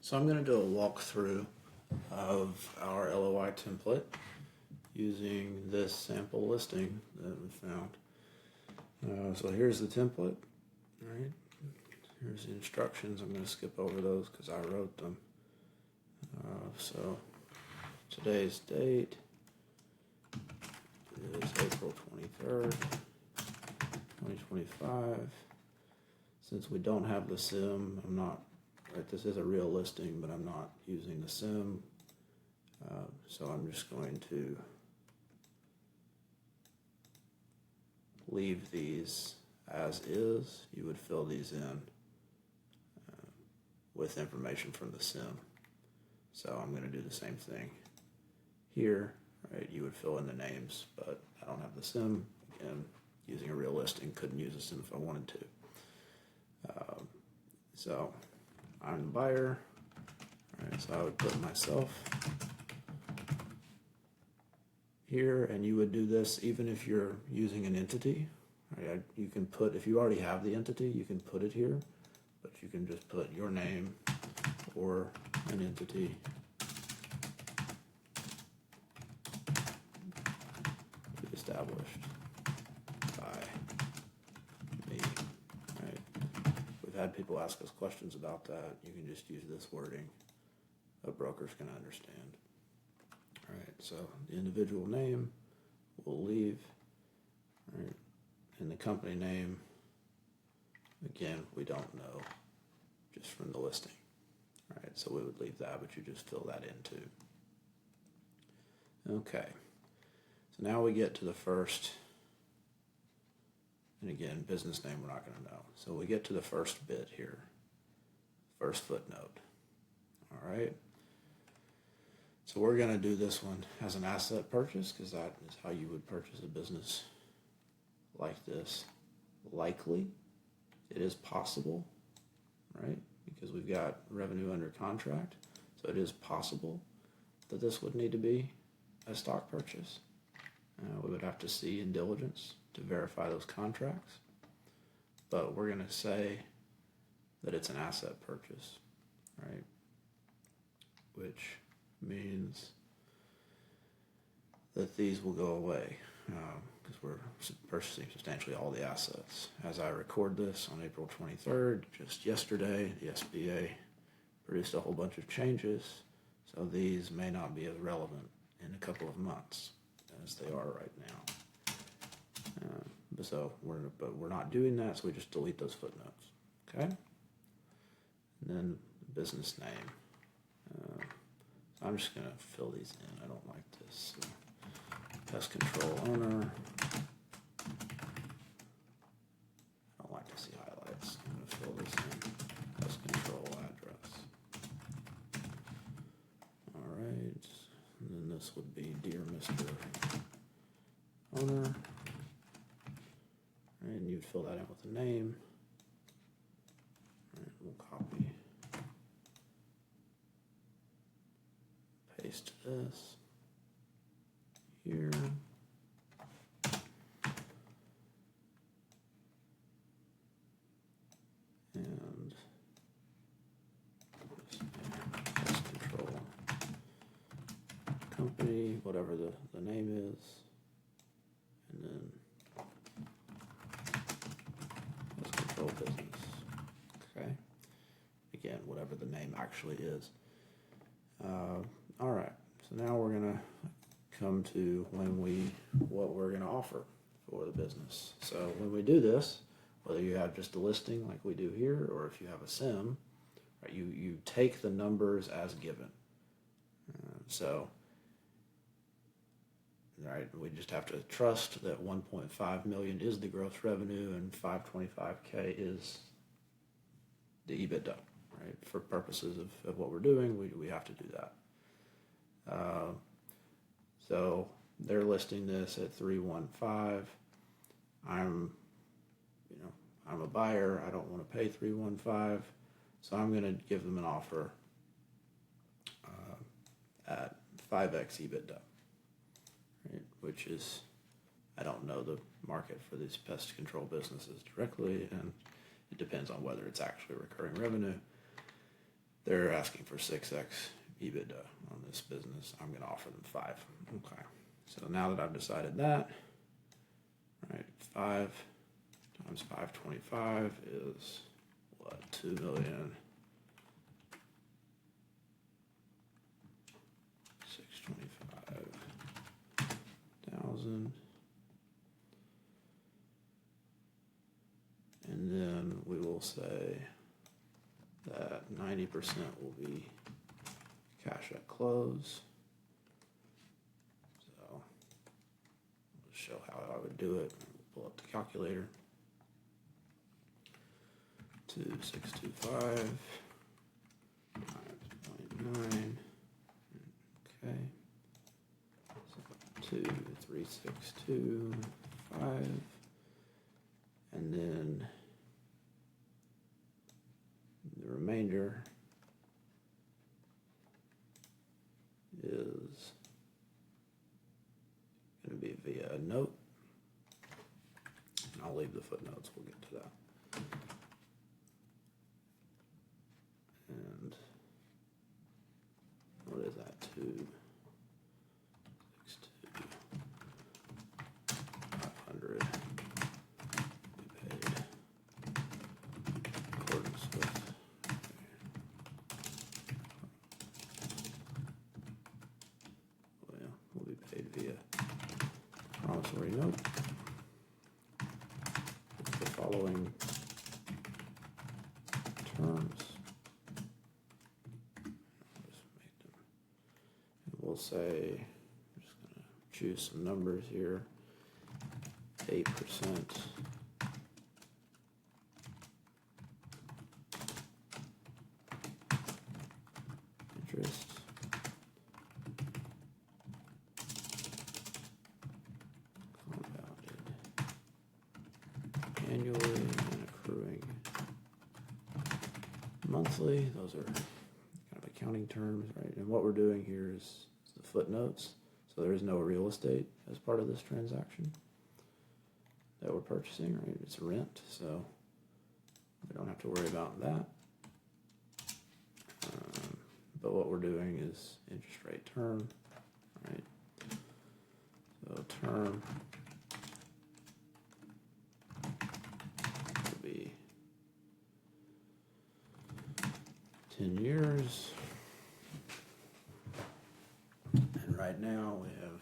So I'm going to do a walkthrough of our LOI template using this sample listing that we found. So here's the template, right? Here's the instructions. I'm going to skip over those because I wrote them. So today's date is April 23rd, 2025. Since we don't have the sim, I'm not, right, this is a real listing, but I'm not using the sim. So I'm just going to leave these as is. You would fill these in with information from the sim. So I'm going to do the same thing here, right? You would fill in the names, but I don't have the sim. Again, using a real listing, couldn't use a sim if I wanted to. So I'm the buyer, right? So I would put myself here, and you would do this even if you're using an entity. Right? You can put, if you already have the entity, you can put it here, but you can just put your name or an entity established by me. Right? We've had people ask us questions about that. You can just use this wording. A broker's going to understand. All right, so the individual name will leave, right? And the company name, again, we don't know, just from the listing. All right, so we would leave that, but you just fill that in too. Okay, so now we get to the first, and again, business name we're not going to know. So we get to the first bit here, first footnote. All right. So we're going to do this one as an asset purchase because that is how you would purchase a business like this. Likely, it is possible, right? Because we've got revenue under contract. So it is possible that this would need to be a stock purchase. We would have to see in diligence to verify those contracts. But we're going to say that it's an asset purchase, right? Which means that these will go away because we're purchasing substantially all the assets. As I record this on April 23rd, just yesterday, the SBA produced a whole bunch of changes, so these may not be as relevant in a couple of months as they are right now. But we're not doing that, so we just delete those footnotes. Okay, and then the business name. I'm just going to fill these in. I don't like this. So, pest control owner. I don't like to see highlights. I'm going to fill this in. Pest control address. All right. And then this would be Dear Mr. Owner. And you'd fill that in with the name. All right, we'll copy. Paste this here. And pest control company, whatever the name is. And then pest control business. Okay. Again, whatever the name actually is. All right, so now we're going to come to what we're going to offer for the business. So when we do this, whether you have just a listing like we do here, or if you have a sim, right, you take the numbers as given. So, right, we just have to trust that 1.5 million is the gross revenue and 525K is the EBITDA, right? For purposes of what we're doing, we have to do that. So they're listing this at 315. I'm a buyer. I don't want to pay 315, so I'm going to give them an offer at 5x EBITDA, right? Which is, I don't know the market for these pest control businesses directly, and it depends on whether it's actually recurring revenue. they're asking for 6x EBITDA on this business. I'm going to offer them 5. Okay. So now that I've decided that, right, 5 times 525 is what? 2,625,000. And then we will say that 90% will be cash at close. So I'll show how I would do it. Pull up the calculator. 2,625 times 0.9. Okay. So 2,362.5. And then the remainder is going to be via a note. And I'll leave the footnotes. We'll get to that. And what is that? 2,625,500 we paid in accordance with. Well, will be paid via promissory note. With the following terms. We'll say, I'm just going to choose some numbers here, 8% interest, compounded annually and accruing monthly. Those are kind of accounting terms, right? And what we're doing here is the footnotes. So there is no real estate as part of this transaction that we're purchasing, right? It's rent, so we don't have to worry about that. But what we're doing is interest rate term, right? So term will be 10 years. And right now we have,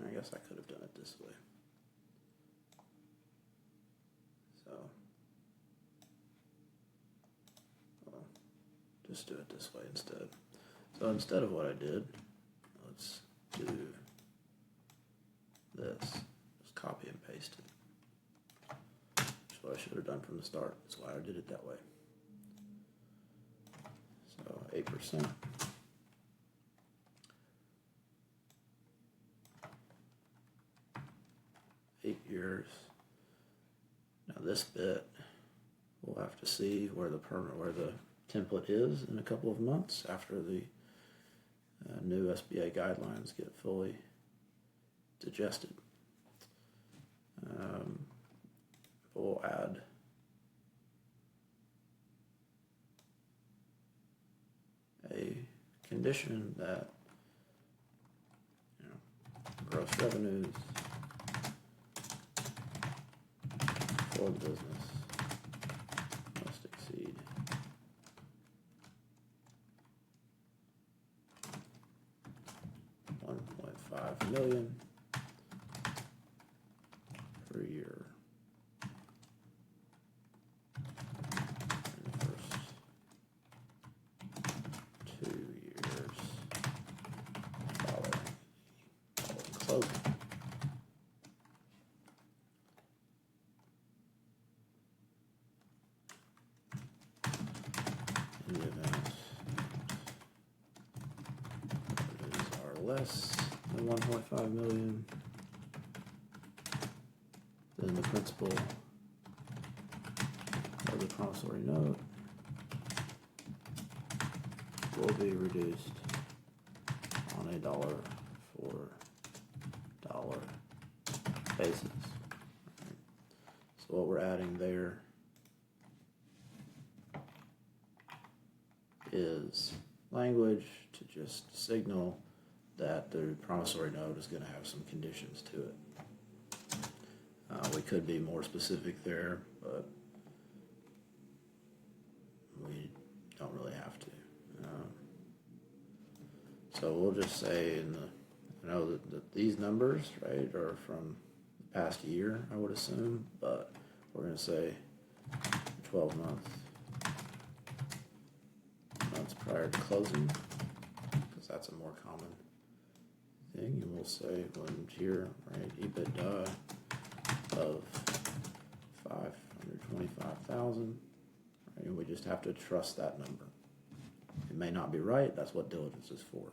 I guess I could have done it this way. So, well, just do it this way instead. So instead of what I did, let's do this. Just copy and paste it. That's what I should have done from the start. That's why I did it that way. So 8%. 8 years. Now this bit, we'll have to see where the template is in a couple of months after the new SBA guidelines get fully digested. We'll add a condition that gross revenues for the business must exceed $1.5 million per year in the first 2 years following closing. In the event revenues are less than 1.5 million, then the principal of the promissory note will be reduced on a dollar for dollar basis. Right. So what we're adding there is language to just signal that the promissory note is going to have some conditions to it. We could be more specific there, but we don't really have to. So we'll just say I know that these numbers, right, are from the past year, I would assume, but we're going to say 12 months prior to closing, because that's a more common thing. And we'll say when here, right, EBITDA of 525,000, right, and we just have to trust that number. It may not be right. That's what diligence is for.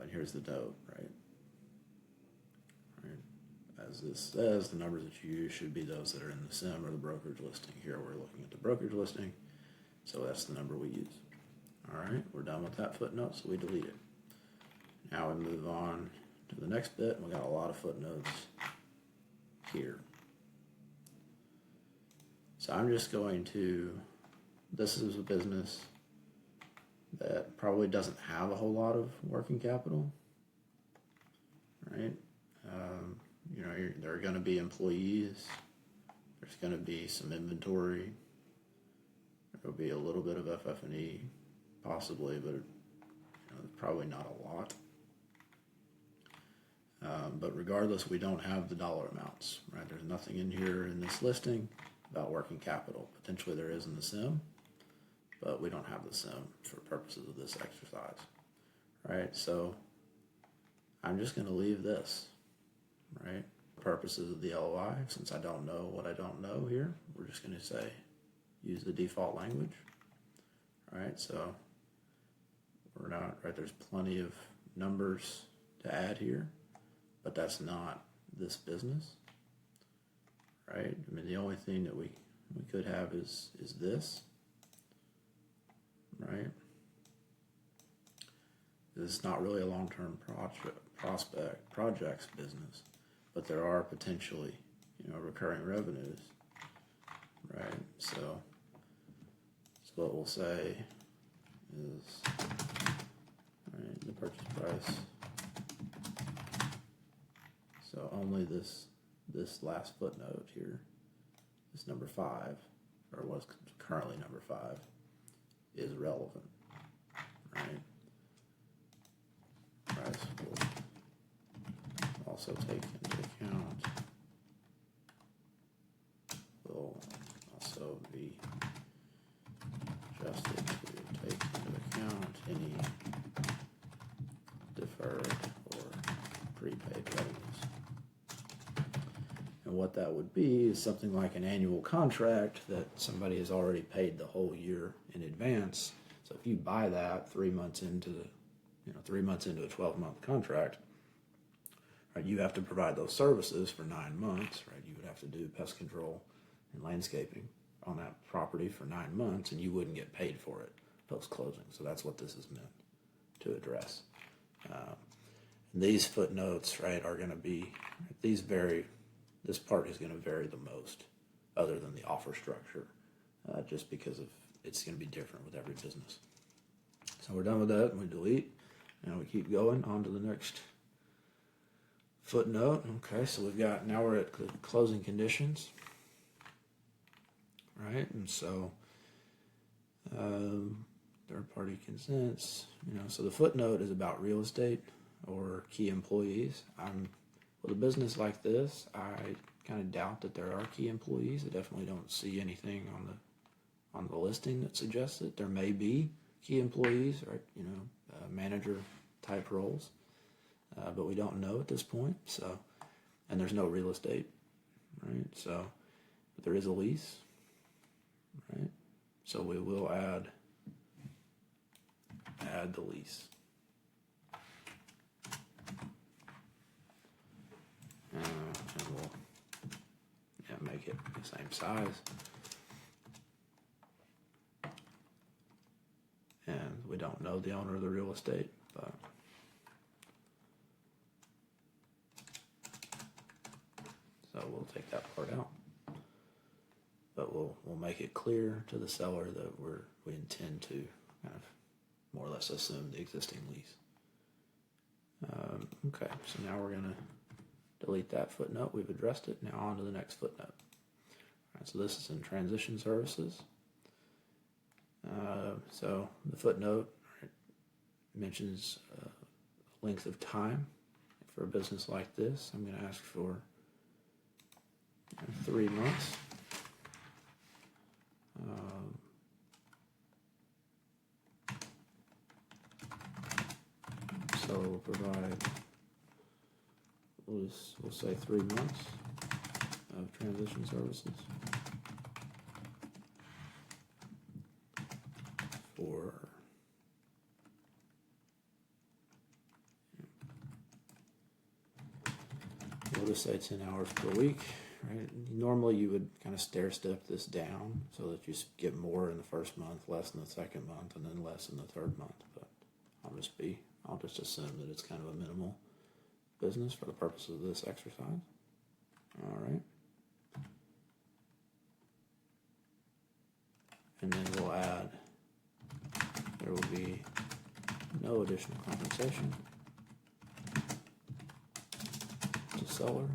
And here's the note, right? As this says, the numbers that you use should be those that are in the SIM or the brokerage listing. Here we're looking at the brokerage listing, so that's the number we use. All right, we're done with that footnote, so we delete it. Now we move on to the next bit, and we got a lot of footnotes here. So I'm just going to, this is a business that probably doesn't have a whole lot of working capital, right? There are going to be employees. There's going to be some inventory. There'll be a little bit of FF&E, possibly, but probably not a lot. But regardless, we don't have the dollar amounts, right? There's nothing in here in this listing about working capital. Potentially there is in the SIM, but we don't have the SIM for purposes of this exercise, right? So I'm just going to leave this, right? For purposes of the LOI, since I don't know what I don't know here, we're just going to say use the default language, right? So we're not, right, there's plenty of numbers to add here, but that's not this business, right? I mean, the only thing that we could have is this, right? This is not really a long-term projects business, but there are potentially, recurring revenues, right? So what we'll say is, right, the purchase price. So only this last footnote here, this number 5, or what's currently number 5, is relevant, right? Price will also take into account, will also be adjusted to take into account any deferred or prepaid revenues. And what that would be is something like an annual contract that somebody has already paid the whole year in advance. So if you buy that 3 months into the 3 months into a 12-month contract, right, you have to provide those services for 9 months, right? You would have to do pest control and landscaping on that property for 9 months, and you wouldn't get paid for it post-closing. So that's what this is meant to address. These footnotes, right, are going to be, this part is going to vary the most, other than the offer structure, just because of it's going to be different with every business. So we're done with that, and we delete. Now we keep going on to the next footnote. Okay, so now we're at the closing conditions, right? And so third-party consents, so the footnote is about real estate or key employees. With a business like this, I kind of doubt that there are key employees. I definitely don't see anything on the listing that suggests it. There may be key employees, right? Manager type roles, but we don't know at this point. So, and there's no real estate, right? So, but there is a lease, right? So we will add the lease. And we'll make it the same size. And we don't know the owner of the real estate, but so we'll take that part out. But but we'll make it clear to the seller that we intend to kind of more or less assume the existing lease. Okay, so now we're going to delete that footnote. We've addressed it. Now on to the next footnote. All right, so this is in transition services. So the footnote mentions length of time. For a business like this, I'm going to ask for 3 months. So we'll provide, we'll say 3 months of transition services for we'll just say 10 hours per week, right? Normally you would kind of stair step this down so that you get more in the first month, less in the second month, and then less in the third month. But I'll just assume that it's kind of a minimal business for the purpose of this exercise. All right. And then we'll add, there will be no additional compensation to seller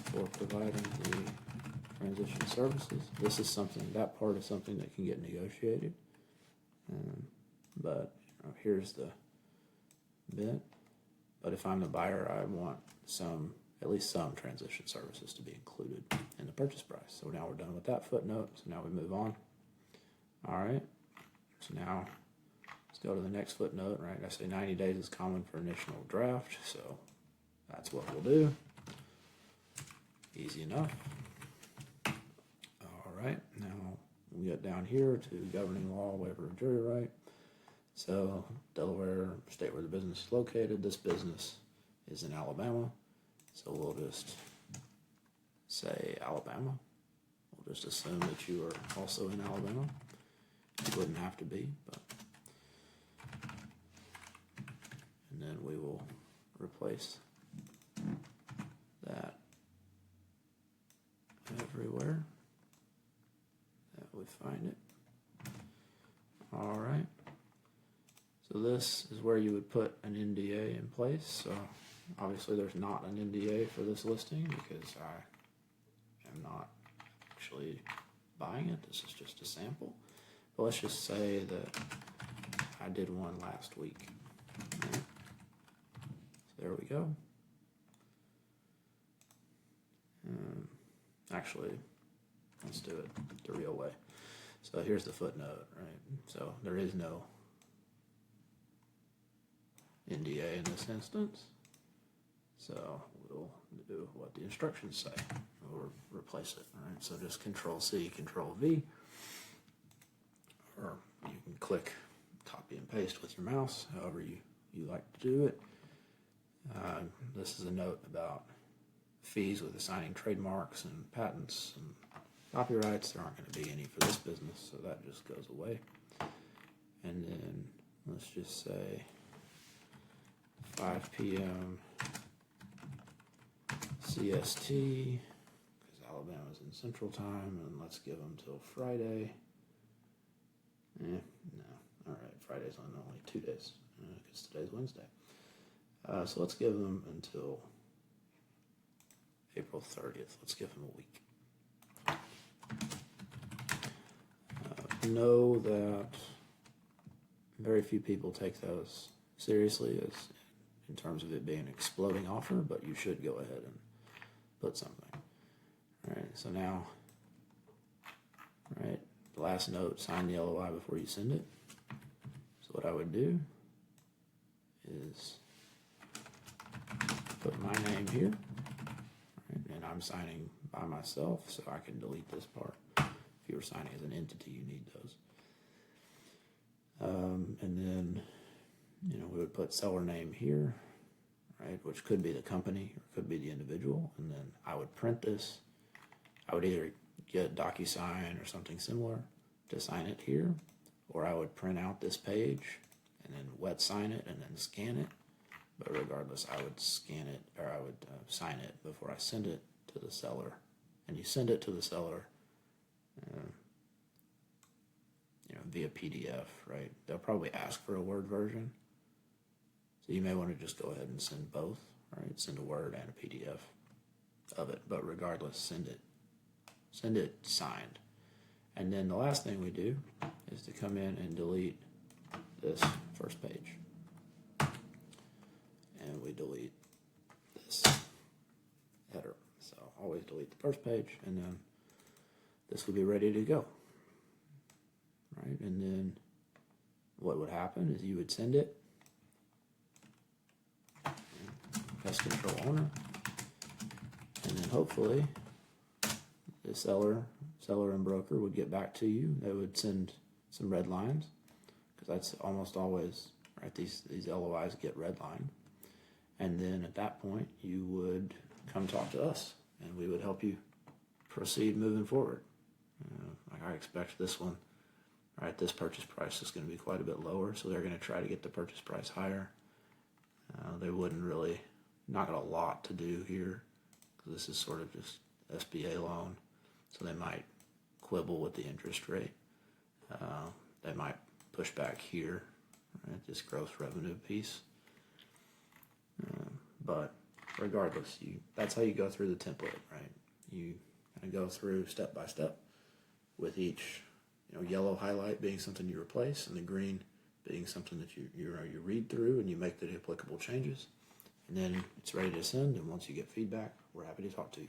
for providing the transition services. This is something, that part is something that can get negotiated. But here's the bit. But if I'm the buyer, I want at least some transition services to be included in the purchase price. So now we're done with that footnote. So now we move on. All right. So now let's go to the next footnote, right? I say 90 days is common for initial draft. So that's what we'll do. Easy enough. All right. Now we get down here to governing law, waiver of jury right. So Delaware, state where the business is located. This business is in Alabama. So we'll just say Alabama. We'll just assume that you are also in Alabama. You wouldn't have to be, but. And then we will replace that everywhere that we find it. All right. So this is where you would put an NDA in place. So obviously there's not an NDA for this listing because I am not actually buying it. This is just a sample. But let's just say that I did one last week. Right. So there we go. Actually, let's do it the real way. So here's the footnote, right? So there is no NDA in this instance. So we'll do what the instructions say, or replace it, right? So just Control-C, Control-V, or you can click copy and paste with your mouse, however you like to do it. This is a note about fees with assigning trademarks and patents and copyrights. There aren't going to be any for this business, so that just goes away. And then let's just say 5 p.m. CST, because Alabama's in Central Time, and let's give them till Friday. No. All right, Friday's on only 2 days, because today's Wednesday. So let's give them until April 30th. Let's give them a week. Know that very few people take those seriously as in terms of it being an exploding offer, but you should go ahead and put something. All right, so now, right, the last note, sign the LOI before you send it. So what I would do is put my name here, right, and I'm signing by myself, so I can delete this part. If you were signing as an entity, you need those. And then, we would put seller name here, right, which could be the company or could be the individual. And then I would print this. I would either get DocuSign or something similar to sign it here, or I would print out this page and then wet sign it and then scan it. But regardless, I would scan it, or I would sign it before I send it to the seller. And you send it to the seller via PDF, right? They'll probably ask for a Word version. So you may want to just go ahead and send both, right? Send a Word and a PDF of it, but regardless, send it signed. And then the last thing we do is to come in and delete this first page. And we delete this header. So always delete the first page, and then this will be ready to go. Right? And then what would happen is you would send it, pest control owner, and then hopefully the seller and broker would get back to you. They would send some red lines, because that's almost always, right, these LOIs get redlined. And then at that point you would come talk to us and we would help you proceed moving forward. Like I expect this one, right, this purchase price is going to be quite a bit lower, so they're going to try to get the purchase price higher. They wouldn't really, not a lot to do here, because this is sort of just SBA loan, so they might quibble with the interest rate. They might push back here, right, this gross revenue piece. But regardless, that's how you go through the template, right? You kind of go through step by step, with each yellow highlight being something you replace, and the green being something that you read through and you make the applicable changes. And then it's ready to send, and once you get feedback, we're happy to talk to you.